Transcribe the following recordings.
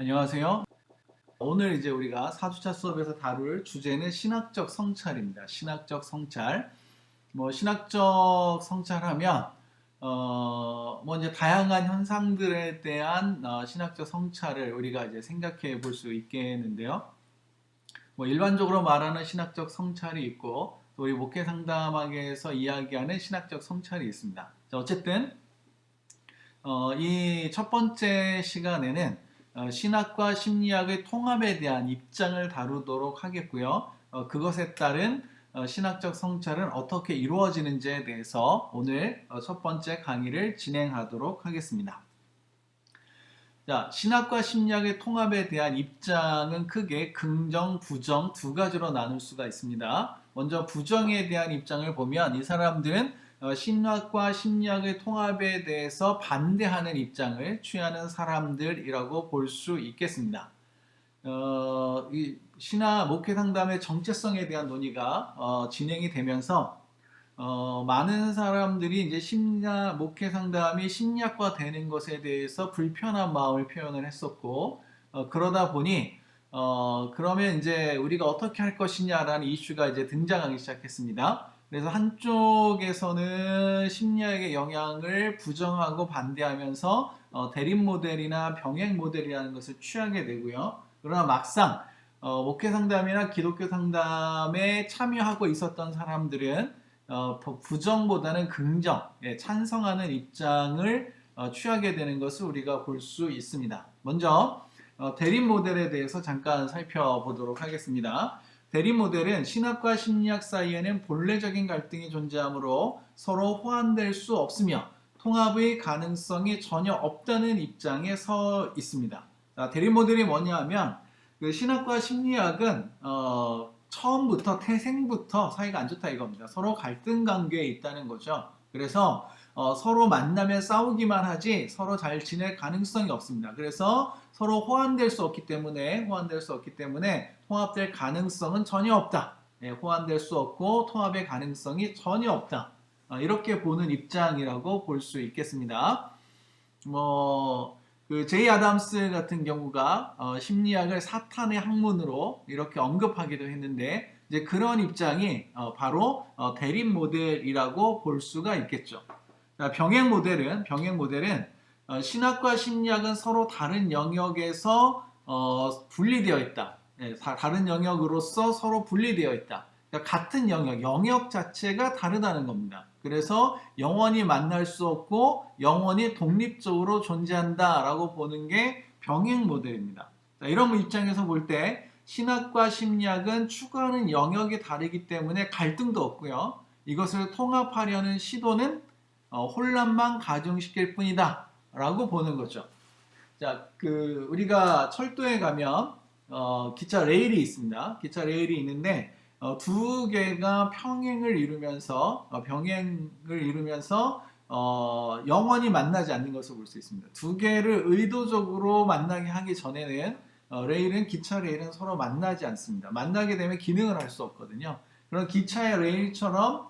안녕하세요. 오늘 이제 우리가 4주차 수업에서 다룰 주제는 신학적 성찰입니다. 신학적 성찰. 신학적 성찰하면, 이제 다양한 현상들에 대한 신학적 성찰을 우리가 이제 생각해 볼 수 있겠는데요. 일반적으로 말하는 신학적 성찰이 있고, 또 우리 목회 상담학에서 이야기하는 신학적 성찰이 있습니다. 자, 어쨌든, 이 첫 번째 시간에는 신학과 심리학의 통합에 대한 입장을 다루도록 하겠고요. 그것에 따른 신학적 성찰은 어떻게 이루어지는지에 대해서 오늘 첫 번째 강의를 진행하도록 하겠습니다. 자, 신학과 심리학의 통합에 대한 입장은 크게 긍정, 부정 두 가지로 나눌 수가 있습니다. 먼저 부정에 대한 입장을 보면 이 사람들은 신학과 심리학의 통합에 대해서 반대하는 입장을 취하는 사람들이라고 볼 수 있겠습니다. 이 신학 목회 상담의 정체성에 대한 논의가 진행이 되면서 많은 사람들이 이제 목회 상담이 심리학과 되는 것에 대해서 불편한 마음을 표현을 했었고, 그러다 보니, 그러면 이제 우리가 어떻게 할 것이냐라는 이슈가 이제 등장하기 시작했습니다. 그래서 한쪽에서는 심리학의 영향을 부정하고 반대하면서 대립 모델이나 병행 모델이라는 것을 취하게 되고요. 그러나 막상 목회 상담이나 기독교 상담에 참여하고 있었던 사람들은 부정보다는 긍정, 찬성하는 입장을 취하게 되는 것을 우리가 볼 수 있습니다. 먼저 대립 모델에 대해서 잠깐 살펴보도록 하겠습니다. 대립 모델은 신학과 심리학 사이에는 본래적인 갈등이 존재하므로 서로 호환될 수 없으며 통합의 가능성이 전혀 없다는 입장에 서 있습니다. 자, 대립 모델이 뭐냐 하면 그 신학과 심리학은 처음부터 태생부터 사이가 안 좋다 이겁니다. 서로 갈등 관계에 있다는 거죠. 그래서 서로 만나면 싸우기만 하지 서로 잘 지낼 가능성이 없습니다. 그래서 서로 호환될 수 없기 때문에 통합될 가능성은 전혀 없다. 호환될 수 없고 통합의 가능성이 전혀 없다. 이렇게 보는 입장이라고 볼 수 있겠습니다. 그 제이 아담스 같은 경우가 심리학을 사탄의 학문으로 이렇게 언급하기도 했는데 이제 그런 입장이 바로 대립 모델이라고 볼 수가 있겠죠. 병행 모델은 신학과 심리학은 서로 다른 영역에서 분리되어 있다. 다른 영역으로서 서로 분리되어 있다. 그러니까 같은 영역 자체가 다르다는 겁니다. 그래서 영원히 만날 수 없고 영원히 독립적으로 존재한다라고 보는 게 병행 모델입니다. 자, 이런 입장에서 볼 때 신학과 심리학은 추구하는 영역이 다르기 때문에 갈등도 없고요. 이것을 통합하려는 시도는 혼란만 가중시킬 뿐이다 라고 보는 거죠. 자, 우리가 철도에 가면 기차 레일이 있습니다. 기차 레일이 있는데 두 개가 병행을 이루면서 영원히 만나지 않는 것을 볼 수 있습니다. 두 개를 의도적으로 만나게 하기 전에는 기차 레일은 서로 만나지 않습니다. 만나게 되면 기능을 할 수 없거든요. 그런 기차의 레일처럼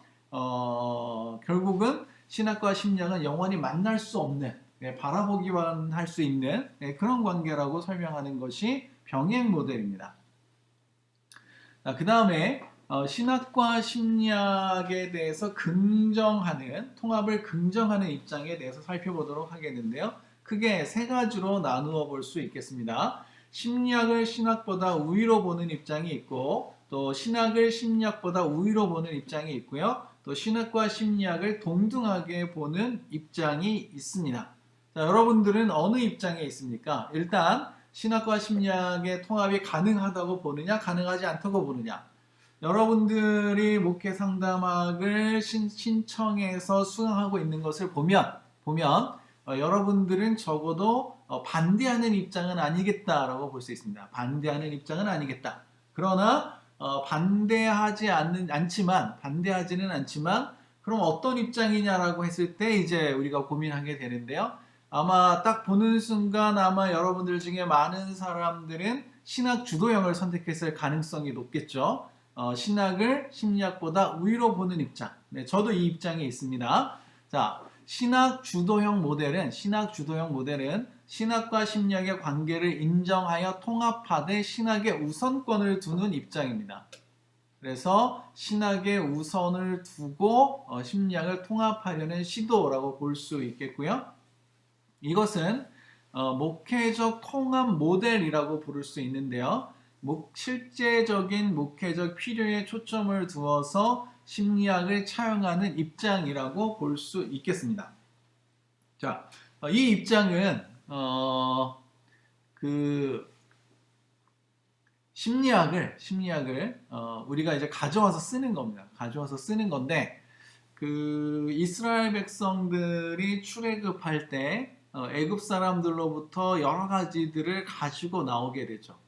결국은 신학과 심리학은 영원히 만날 수 없는, 바라보기만 할 수 있는 그런 관계라고 설명하는 것이 병행 모델입니다. 그 다음에 신학과 심리학에 대해서 통합을 긍정하는 입장에 대해서 살펴보도록 하겠는데요. 크게 세 가지로 나누어 볼 수 있겠습니다. 심리학을 신학보다 우위로 보는 입장이 있고, 또 신학을 심리학보다 우위로 보는 입장이 있고요. 또 신학과 심리학을 동등하게 보는 입장이 있습니다. 자, 여러분들은 어느 입장에 있습니까? 일단 신학과 심리학의 통합이 가능하다고 보느냐, 가능하지 않다고 보느냐. 여러분들이 목회 상담학을 신청해서 수강하고 있는 것을 보면 여러분들은 적어도 반대하는 입장은 아니겠다라고 볼 수 있습니다. 반대하는 입장은 아니겠다. 그러나 반대하지는 않지만 그럼 어떤 입장이냐라고 했을 때 이제 우리가 고민하게 되는데요. 아마 딱 보는 순간 여러분들 중에 많은 사람들은 신학 주도형을 선택했을 가능성이 높겠죠. 신학을 심리학보다 우위로 보는 입장. 네, 저도 이 입장에 있습니다. 자, 신학 주도형 모델은 신학과 심리학의 관계를 인정하여 통합하되 신학의 우선권을 두는 입장입니다. 그래서 신학의 우선을 두고 심리학을 통합하려는 시도라고 볼 수 있겠고요. 이것은 목회적 통합 모델이라고 부를 수 있는데요. 실제적인 목회적 필요에 초점을 두어서 심리학을 차용하는 입장이라고 볼 수 있겠습니다. 자, 이 입장은 심리학을 우리가 이제 가져와서 쓰는 겁니다. 가져와서 쓰는 건데 이스라엘 백성들이 출애굽할 때 애굽 사람들로부터 여러 가지들을 가지고 나오게 되죠.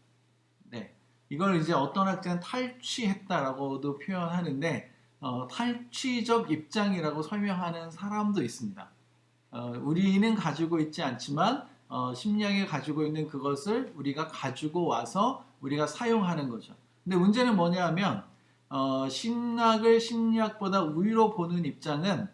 네, 이걸 이제 어떤 학자는 탈취했다라고도 표현하는데 탈취적 입장이라고 설명하는 사람도 있습니다. 우리는 가지고 있지 않지만 심리학이 가지고 있는 그것을 우리가 가지고 와서 우리가 사용하는 거죠. 근데 문제는 뭐냐 하면 신학을 심리학보다 우위로 보는 입장은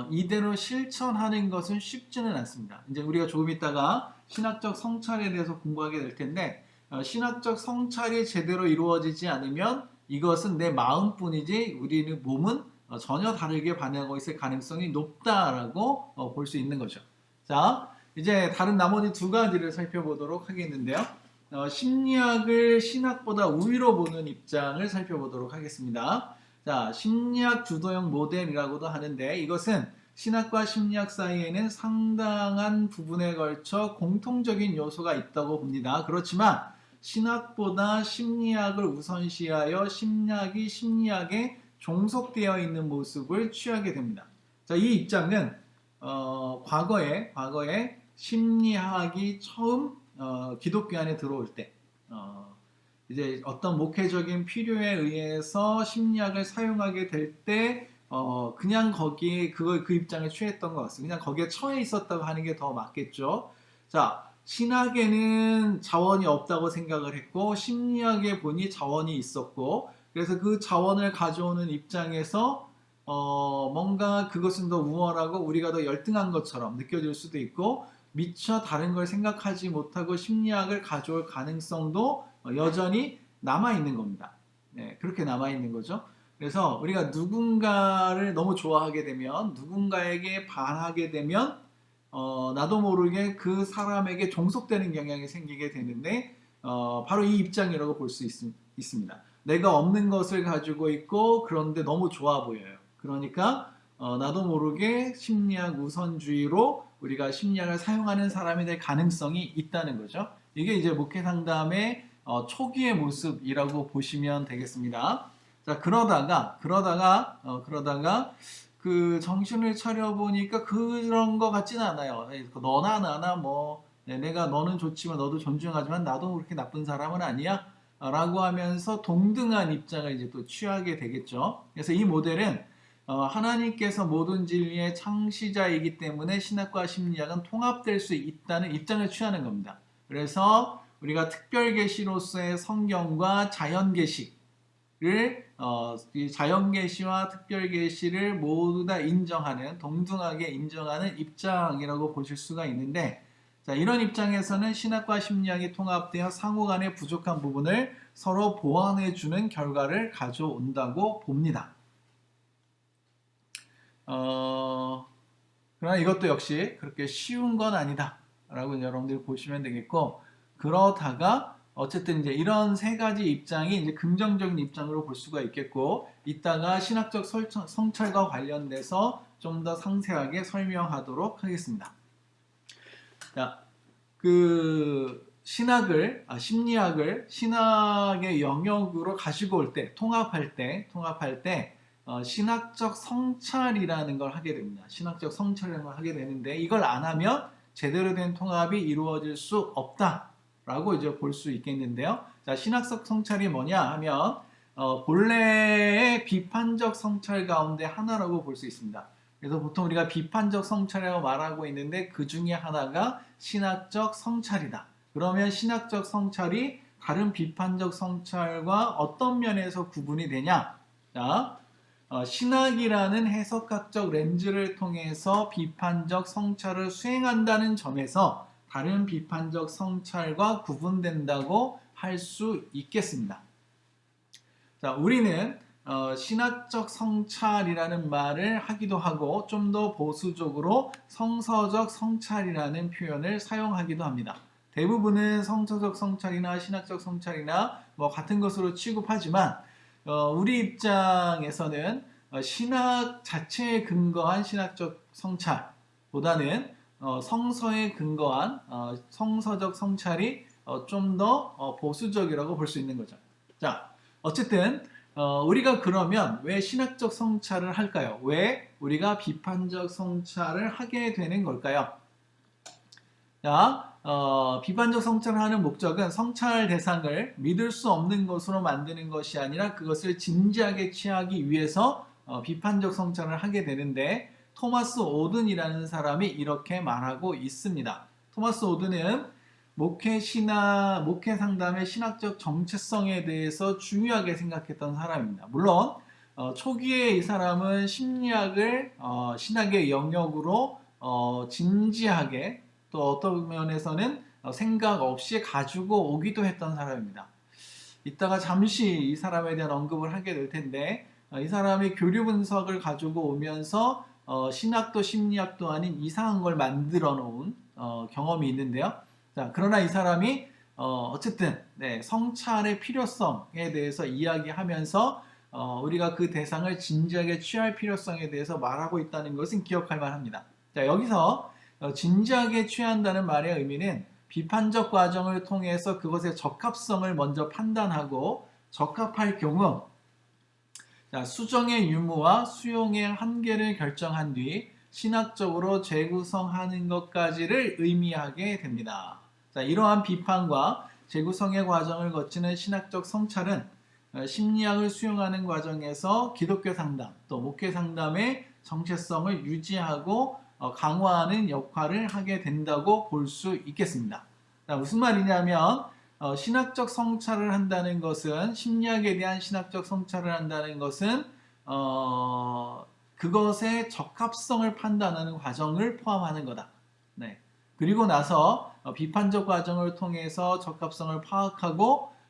이대로 실천하는 것은 쉽지는 않습니다. 이제 우리가 조금 있다가 신학적 성찰에 대해서 공부하게 될 텐데 신학적 성찰이 제대로 이루어지지 않으면 이것은 내 마음뿐이지 우리는 몸은 전혀 다르게 반응하고 있을 가능성이 높다라고 볼 수 있는 거죠. 자, 이제 다른 나머지 두 가지를 살펴보도록 하겠는데요. 심리학을 신학보다 우위로 보는 입장을 살펴보도록 하겠습니다. 자, 심리학 주도형 모델이라고도 하는데 이것은 신학과 심리학 사이에는 상당한 부분에 걸쳐 공통적인 요소가 있다고 봅니다. 그렇지만 신학보다 심리학을 우선시하여 심리학이 심리학에 종속되어 있는 모습을 취하게 됩니다. 자, 이 입장은 과거에 심리학이 처음 기독교 안에 들어올 때 이제 어떤 목회적인 필요에 의해서 심리학을 사용하게 될 때 그냥 거기에 그 입장을 취했던 것 같습니다. 그냥 거기에 처해 있었다고 하는 게 더 맞겠죠. 자, 신학에는 자원이 없다고 생각을 했고 심리학에 보니 자원이 있었고 그래서 그 자원을 가져오는 입장에서 뭔가 그것은 더 우월하고 우리가 더 열등한 것처럼 느껴질 수도 있고 미처 다른 걸 생각하지 못하고 심리학을 가져올 가능성도 여전히 남아있는 겁니다. 네, 그렇게 남아있는 거죠. 그래서 우리가 누군가를 너무 좋아하게 되면 누군가에게 반하게 되면 나도 모르게 그 사람에게 종속되는 경향이 생기게 되는데 바로 이 입장이라고 볼 수 있습니다. 내가 없는 것을 가지고 있고 그런데 너무 좋아 보여요. 그러니까 나도 모르게 심리학 우선주의로 우리가 심리학을 사용하는 사람이 될 가능성이 있다는 거죠. 이게 이제 목회 상담의 초기의 모습이라고 보시면 되겠습니다. 자, 그러다가 그 정신을 차려 보니까 그런 것 같지는 않아요. 너나 나나 내가 너는 좋지만 너도 존중하지만 나도 그렇게 나쁜 사람은 아니야. 라고 하면서 동등한 입장을 이제 또 취하게 되겠죠. 그래서 이 모델은 하나님께서 모든 진리의 창시자이기 때문에 신학과 심리학은 통합될 수 있다는 입장을 취하는 겁니다. 그래서 우리가 특별계시로서의 성경과 자연계시를 자연계시와 특별계시를 모두 다 인정하는 동등하게 인정하는 입장이라고 보실 수가 있는데 자, 이런 입장에서는 신학과 심리학이 통합되어 상호간의 부족한 부분을 서로 보완해주는 결과를 가져온다고 봅니다. 그러나 이것도 역시 그렇게 쉬운 건 아니다 라고 여러분들이 보시면 되겠고 그러다가 어쨌든 이제 이런 세 가지 입장이 이제 긍정적인 입장으로 볼 수가 있겠고 이따가 신학적 성찰과 관련돼서 좀 더 상세하게 설명하도록 하겠습니다. 자, 심리학을 신학의 영역으로 가지고 올 때, 통합할 때, 신학적 성찰이라는 걸 하게 됩니다. 신학적 성찰이라는 걸 하게 되는데, 이걸 안 하면 제대로 된 통합이 이루어질 수 없다라고 이제 볼 수 있겠는데요. 자, 신학적 성찰이 뭐냐 하면, 본래의 비판적 성찰 가운데 하나라고 볼 수 있습니다. 그래서 보통 우리가 비판적 성찰이라고 말하고 있는데 그 중에 하나가 신학적 성찰이다. 그러면 신학적 성찰이 다른 비판적 성찰과 어떤 면에서 구분이 되냐? 자, 신학이라는 해석학적 렌즈를 통해서 비판적 성찰을 수행한다는 점에서 다른 비판적 성찰과 구분된다고 할 수 있겠습니다. 자, 우리는 신학적 성찰이라는 말을 하기도 하고 좀 더 보수적으로 성서적 성찰이라는 표현을 사용하기도 합니다. 대부분은 성서적 성찰이나 신학적 성찰이나 뭐 같은 것으로 취급하지만 우리 입장에서는 신학 자체에 근거한 신학적 성찰보다는 성서에 근거한 성서적 성찰이 좀 더 보수적이라고 볼 수 있는 거죠. 자, 어쨌든 우리가 그러면 왜 신학적 성찰을 할까요? 왜 우리가 비판적 성찰을 하게 되는 걸까요? 자, 비판적 성찰을 하는 목적은 성찰 대상을 믿을 수 없는 것으로 만드는 것이 아니라 그것을 진지하게 취하기 위해서 비판적 성찰을 하게 되는데 토마스 오든이라는 사람이 이렇게 말하고 있습니다. 토마스 오든은 목회 상담의 신학적 정체성에 대해서 중요하게 생각했던 사람입니다. 물론 초기에 이 사람은 심리학을 신학의 영역으로 진지하게 또 어떤 면에서는 생각 없이 가지고 오기도 했던 사람입니다. 이따가 잠시 이 사람에 대한 언급을 하게 될 텐데 이 사람이 교류 분석을 가지고 오면서 신학도 심리학도 아닌 이상한 걸 만들어 놓은 경험이 있는데요. 자, 그러나 이 사람이 어쨌든 성찰의 필요성에 대해서 이야기하면서 우리가 그 대상을 진지하게 취할 필요성에 대해서 말하고 있다는 것은 기억할 만합니다. 자, 여기서 진지하게 취한다는 말의 의미는 비판적 과정을 통해서 그것의 적합성을 먼저 판단하고 적합할 경우 수정의 유무와 수용의 한계를 결정한 뒤 신학적으로 재구성하는 것까지를 의미하게 됩니다. 자, 이러한 비판과 재구성의 과정을 거치는 신학적 성찰은 심리학을 수용하는 과정에서 기독교 상담 또 목회 상담의 정체성을 유지하고 강화하는 역할을 하게 된다고 볼 수 있겠습니다. 자, 무슨 말이냐면 신학적 성찰을 한다는 것은 심리학에 대한 신학적 성찰을 한다는 것은 그것의 적합성을 판단하는 과정을 포함하는 거다. 네. 그리고 나서 비판적 과정을 통해서 적합성을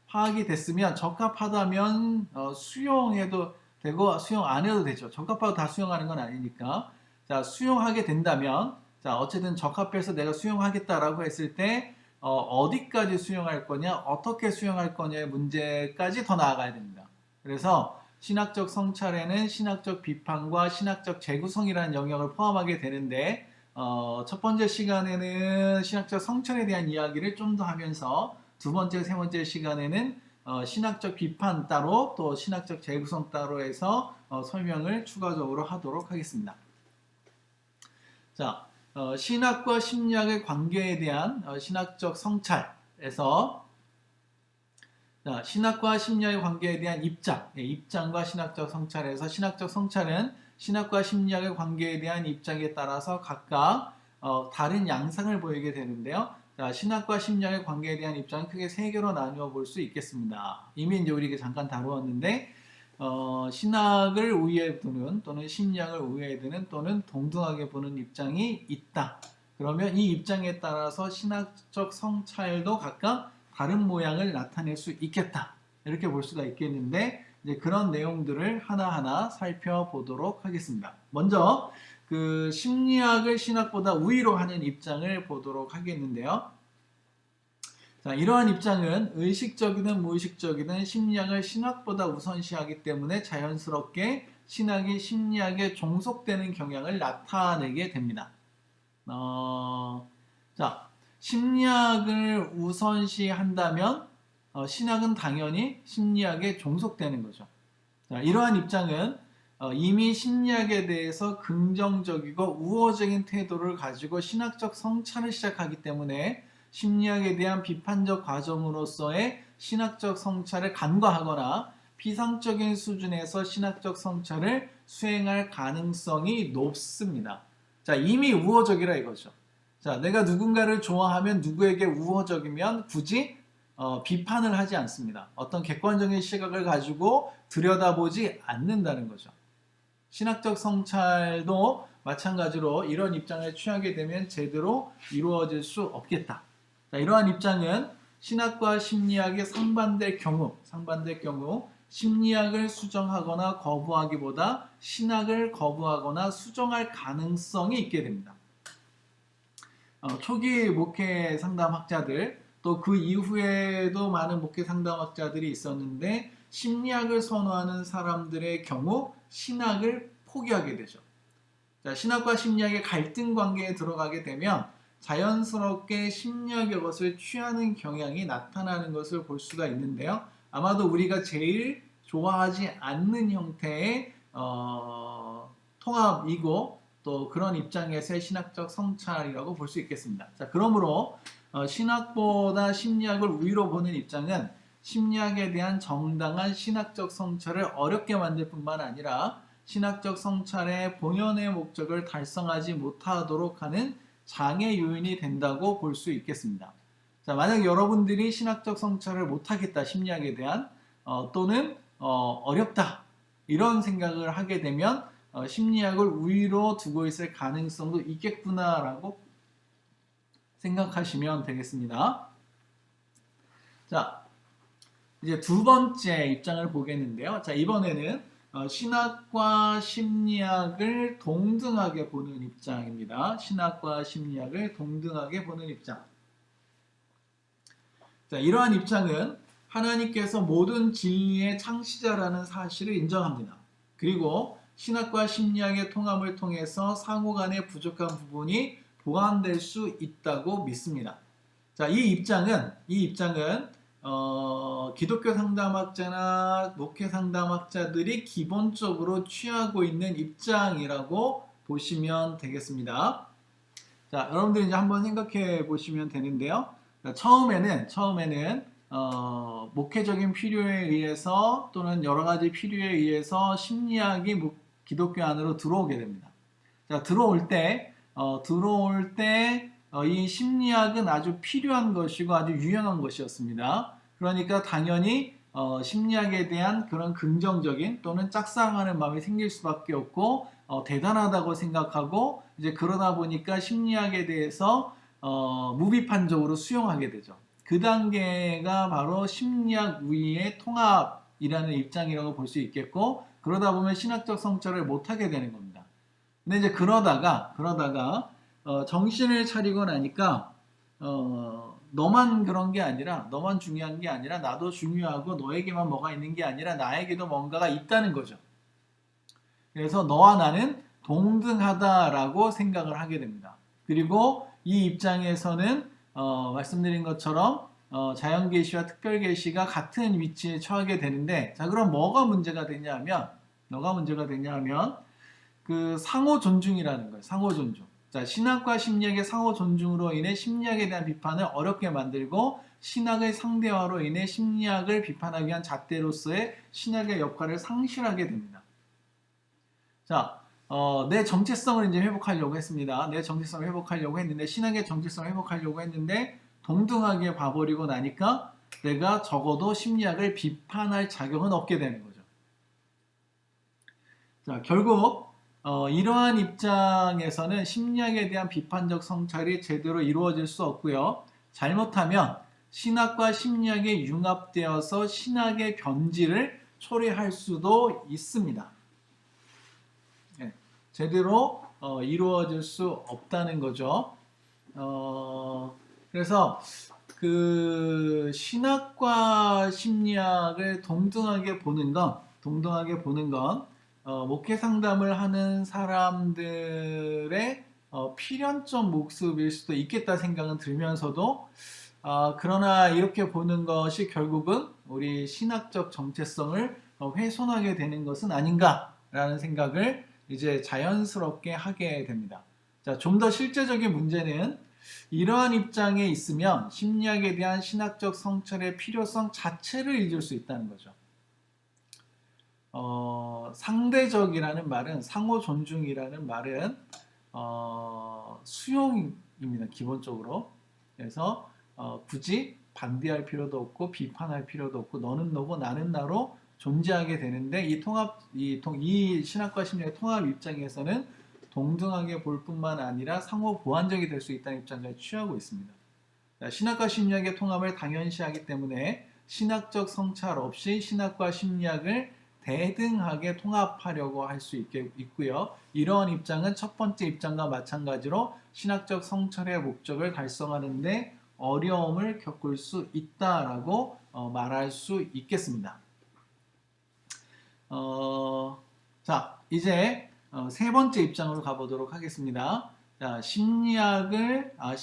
파악이 됐으면 적합하다면 수용해도 되고 수용 안 해도 되죠. 적합하고 다 수용하는 건 아니니까. 자, 수용하게 된다면 자, 어쨌든 적합해서 내가 수용하겠다라고 했을 때 어디까지 수용할 거냐, 어떻게 수용할 거냐의 문제까지 더 나아가야 됩니다. 그래서 신학적 성찰에는 신학적 비판과 신학적 재구성이라는 영역을 포함하게 되는데 첫 번째 시간에는 신학적 성찰에 대한 이야기를 좀 더 하면서 두 번째, 세 번째 시간에는 신학적 비판 따로 또 신학적 재구성 따로 해서 설명을 추가적으로 하도록 하겠습니다. 자, 신학과 심리학의 관계에 대한 신학적 성찰에서 신학과 심리학의 관계에 대한 입장과 신학적 성찰에서 신학적 성찰은 신학과 심리학의 관계에 대한 입장에 따라서 각각 다른 양상을 보이게 되는데요. 자, 신학과 심리학의 관계에 대한 입장은 크게 세 개로 나누어 볼 수 있겠습니다. 이미 이제 우리가 잠깐 다루었는데 신학을 우위에 두는 또는 심리학을 우위에 두는 또는 동등하게 보는 입장이 있다. 그러면 이 입장에 따라서 신학적 성찰도 각각 다른 모양을 나타낼 수 있겠다. 이렇게 볼 수가 있겠는데 이제 그런 내용들을 하나하나 살펴보도록 하겠습니다. 먼저 그 심리학을 신학보다 우위로 하는 입장을 보도록 하겠는데요. 자, 이러한 입장은 의식적이든 무의식적이든 심리학을 신학보다 우선시하기 때문에 자연스럽게 신학이 심리학에 종속되는 경향을 나타내게 됩니다. 자, 심리학을 우선시한다면 신학은 당연히 심리학에 종속되는 거죠. 자, 이러한 입장은 이미 심리학에 대해서 긍정적이고 우호적인 태도를 가지고 신학적 성찰을 시작하기 때문에 심리학에 대한 비판적 과정으로서의 신학적 성찰을 간과하거나 피상적인 수준에서 신학적 성찰을 수행할 가능성이 높습니다. 자, 이미 우호적이라 이거죠. 자, 내가 누군가를 좋아하면 누구에게 우호적이면 굳이 비판을 하지 않습니다. 어떤 객관적인 시각을 가지고 들여다보지 않는다는 거죠. 신학적 성찰도 마찬가지로 이런 입장을 취하게 되면 제대로 이루어질 수 없겠다. 자, 이러한 입장은 신학과 심리학의 상반될 경우 심리학을 수정하거나 거부하기보다 신학을 거부하거나 수정할 가능성이 있게 됩니다. 초기 목회 상담학자들 또 그 이후에도 많은 목회 상담학자들이 있었는데 심리학을 선호하는 사람들의 경우 신학을 포기하게 되죠. 자, 신학과 심리학의 갈등 관계에 들어가게 되면 자연스럽게 심리학의 것을 취하는 경향이 나타나는 것을 볼 수가 있는데요. 아마도 우리가 제일 좋아하지 않는 형태의 통합이고 또 그런 입장에서의 신학적 성찰이라고 볼 수 있겠습니다. 자, 그러므로 신학보다 심리학을 우위로 보는 입장은 심리학에 대한 정당한 신학적 성찰을 어렵게 만들 뿐만 아니라 신학적 성찰의 본연의 목적을 달성하지 못하도록 하는 장애 요인이 된다고 볼 수 있겠습니다. 자, 만약 여러분들이 신학적 성찰을 못하겠다, 심리학에 대한 또는 어렵다 이런 생각을 하게 되면 심리학을 우위로 두고 있을 가능성도 있겠구나라고 생각하시면 되겠습니다. 자, 이제 두 번째 입장을 보겠는데요. 자, 이번에는 신학과 심리학을 동등하게 보는 입장입니다. 신학과 심리학을 동등하게 보는 입장. 자, 이러한 입장은 하나님께서 모든 진리의 창시자라는 사실을 인정합니다. 그리고 신학과 심리학의 통합을 통해서 상호 간의 부족한 부분이 보완될 수 있다고 믿습니다. 자, 이 입장은 기독교 상담학자나 목회 상담학자들이 기본적으로 취하고 있는 입장이라고 보시면 되겠습니다. 자, 여러분들이 이제 한번 생각해 보시면 되는데요. 자, 처음에는 목회적인 필요에 의해서 또는 여러 가지 필요에 의해서 심리학이 기독교 안으로 들어오게 됩니다. 자, 들어올 때 이 심리학은 아주 필요한 것이고 아주 유용한 것이었습니다. 그러니까 당연히 심리학에 대한 그런 긍정적인 또는 짝사랑하는 마음이 생길 수밖에 없고 대단하다고 생각하고 이제 그러다 보니까 심리학에 대해서 무비판적으로 수용하게 되죠. 그 단계가 바로 심리학 우위의 통합이라는 입장이라고 볼 수 있겠고 그러다 보면 신학적 성찰을 못하게 되는 겁니다. 근데 이제 그러다가 정신을 차리고 나니까 너만 그런 게 아니라 너만 중요한 게 아니라 나도 중요하고 너에게만 뭐가 있는 게 아니라 나에게도 뭔가가 있다는 거죠. 그래서 너와 나는 동등하다라고 생각을 하게 됩니다. 그리고 이 입장에서는 말씀드린 것처럼 자연계시와 특별계시가 같은 위치에 처하게 되는데 자, 그럼 뭐가 문제가 되냐면 그 상호 존중이라는 거예요. 상호 존중. 자, 신학과 심리학의 상호 존중으로 인해 심리학에 대한 비판을 어렵게 만들고 신학의 상대화로 인해 심리학을 비판하기 위한 잣대로서의 신학의 역할을 상실하게 됩니다. 자, 내 정체성을 이제 회복하려고 했습니다. 내 정체성을 회복하려고 했는데 신학의 정체성을 회복하려고 했는데 동등하게 봐버리고 나니까 내가 적어도 심리학을 비판할 자격은 없게 되는 거죠. 자, 결국 이러한 입장에서는 심리학에 대한 비판적 성찰이 제대로 이루어질 수 없고요. 잘못하면 신학과 심리학이 융합되어서 신학의 변질을 초래할 수도 있습니다. 네, 제대로 이루어질 수 없다는 거죠. 그래서 그 신학과 심리학을 동등하게 보는 건 목회 상담을 하는 사람들의 필연적 모습일 수도 있겠다 생각은 들면서도 그러나 이렇게 보는 것이 결국은 우리 신학적 정체성을 훼손하게 되는 것은 아닌가라는 생각을 이제 자연스럽게 하게 됩니다. 자, 좀 더 실제적인 문제는 이러한 입장에 있으면 심리학에 대한 신학적 성찰의 필요성 자체를 잊을 수 있다는 거죠. 상대적이라는 말은 상호 존중이라는 말은 수용입니다. 기본적으로. 그래서 굳이 반대할 필요도 없고 비판할 필요도 없고 너는 너고 나는 나로 존재하게 되는데 이 신학과 심리학의 통합 입장에서는 동등하게 볼 뿐만 아니라 상호 보완적이 될 수 있다는 입장을 취하고 있습니다. 신학과 심리학의 통합을 당연시하기 때문에 신학적 성찰 없이 신학과 심리학을 대등하게 통합하려고 할 수 있고요. 이러한 입장은 첫 번째 입장과 마찬가지로 신학적 성찰의 목적을 달성하는 데 어려움을 겪을 수 있다라고 말할 수 있겠습니다. 자, 이제 세 번째 입장으로 가보도록 하겠습니다. 자, 심리학보다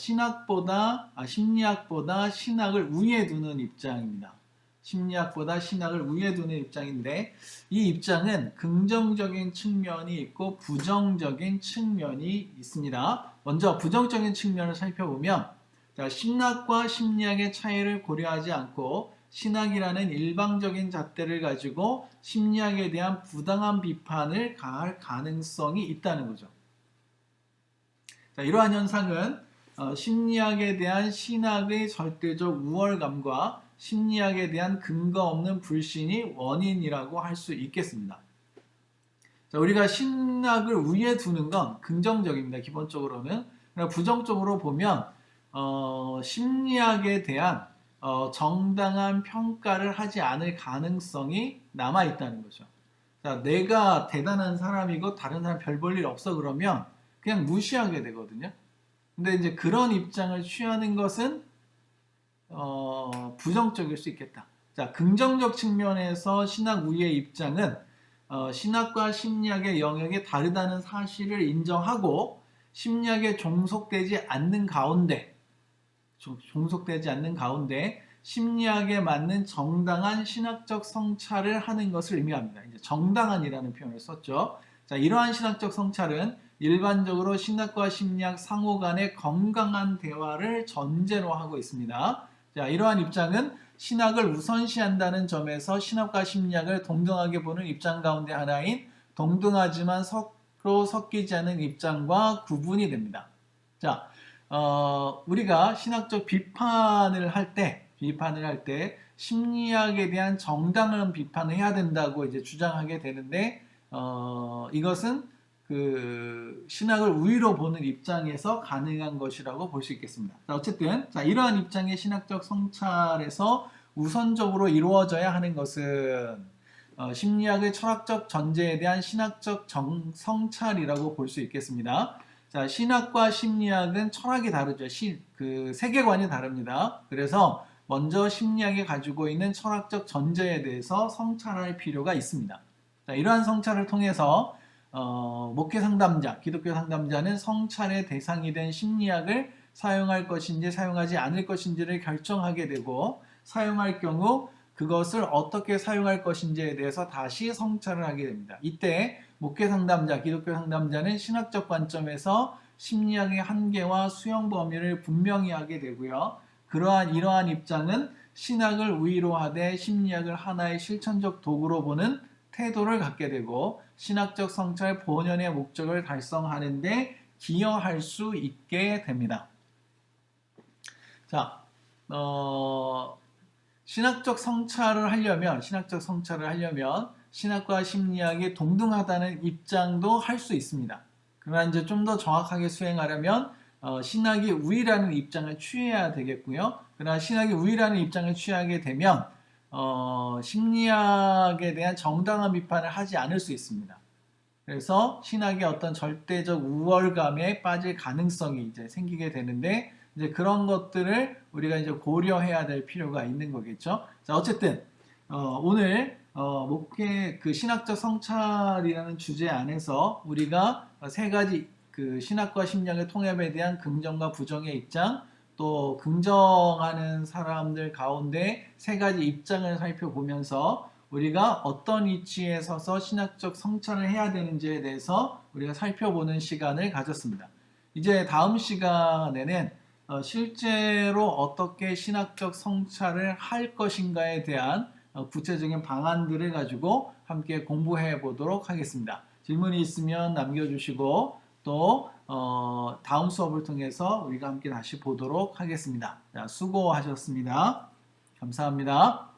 신학을 우위에 두는 입장입니다. 심리학보다 신학을 우위에 두는 입장인데, 이 입장은 긍정적인 측면이 있고 부정적인 측면이 있습니다. 먼저 부정적인 측면을 살펴보면, 자, 신학과 심리학의 차이를 고려하지 않고 신학이라는 일방적인 잣대를 가지고 심리학에 대한 부당한 비판을 가할 가능성이 있다는 거죠. 자, 이러한 현상은 심리학에 대한 신학의 절대적 우월감과 심리학에 대한 근거 없는 불신이 원인이라고 할 수 있겠습니다. 자, 우리가 신학을 우위에 두는 건 긍정적입니다. 기본적으로는. 부정적으로 보면 심리학에 대한 정당한 평가를 하지 않을 가능성이 남아 있다는 거죠. 자, 내가 대단한 사람이고 다른 사람 별 볼 일 없어 그러면 그냥 무시하게 되거든요. 근데 이제 그런 입장을 취하는 것은 부정적일 수 있겠다. 자, 긍정적 측면에서 신학 우위의 입장은 신학과 심리학의 영역이 다르다는 사실을 인정하고 심리학에 종속되지 않는 가운데 심리학에 맞는 정당한 신학적 성찰을 하는 것을 의미합니다. 이제 정당한이라는 표현을 썼죠. 자, 이러한 신학적 성찰은 일반적으로 신학과 심리학 상호 간의 건강한 대화를 전제로 하고 있습니다. 자, 이러한 입장은 신학을 우선시한다는 점에서 신학과 심리학을 동등하게 보는 입장 가운데 하나인 동등하지만 서로 섞이지 않은 입장과 구분이 됩니다. 자, 우리가 신학적 비판을 할 때 심리학에 대한 정당한 비판을 해야 된다고 이제 주장하게 되는데, 이것은 그 신학을 우위로 보는 입장에서 가능한 것이라고 볼 수 있겠습니다. 자, 어쨌든 이러한 입장의 신학적 성찰에서 우선적으로 이루어져야 하는 것은 심리학의 철학적 전제에 대한 신학적 성찰이라고 볼 수 있겠습니다. 자, 신학과 심리학은 철학이 다르죠. 그 세계관이 다릅니다. 그래서 먼저 심리학이 가지고 있는 철학적 전제에 대해서 성찰할 필요가 있습니다. 자, 이러한 성찰을 통해서 목회 상담자, 기독교 상담자는 성찰의 대상이 된 심리학을 사용할 것인지 사용하지 않을 것인지를 결정하게 되고, 사용할 경우 그것을 어떻게 사용할 것인지에 대해서 다시 성찰을 하게 됩니다. 이때 목회 상담자, 기독교 상담자는 신학적 관점에서 심리학의 한계와 수용 범위를 분명히 하게 되고요. 이러한 입장은 신학을 우위로 하되 심리학을 하나의 실천적 도구로 보는 태도를 갖게 되고, 신학적 성찰 본연의 목적을 달성하는 데 기여할 수 있게 됩니다. 자, 신학적 성찰을 하려면 신학과 심리학이 동등하다는 입장도 할 수 있습니다. 그러나 이제 좀 더 정확하게 수행하려면 신학이 우위라는 입장을 취해야 되겠고요. 그러나 신학이 우위라는 입장을 취하게 되면 심리학에 대한 정당한 비판을 하지 않을 수 있습니다. 그래서 신학의 어떤 절대적 우월감에 빠질 가능성이 이제 생기게 되는데, 이제 그런 것들을 우리가 이제 고려해야 될 필요가 있는 거겠죠. 자, 어쨌든 오늘 목회 그 신학적 성찰이라는 주제 안에서 우리가 세 가지 그 신학과 심리학의 통합에 대한 긍정과 부정의 입장, 또 긍정하는 사람들 가운데 세 가지 입장을 살펴보면서 우리가 어떤 위치에 서서 신학적 성찰을 해야 되는지에 대해서 우리가 살펴보는 시간을 가졌습니다. 이제 다음 시간에는 실제로 어떻게 신학적 성찰을 할 것인가에 대한 구체적인 방안들을 가지고 함께 공부해 보도록 하겠습니다. 질문이 있으면 남겨주시고, 또 다음 수업을 통해서 우리가 함께 다시 보도록 하겠습니다. 자, 수고하셨습니다. 감사합니다.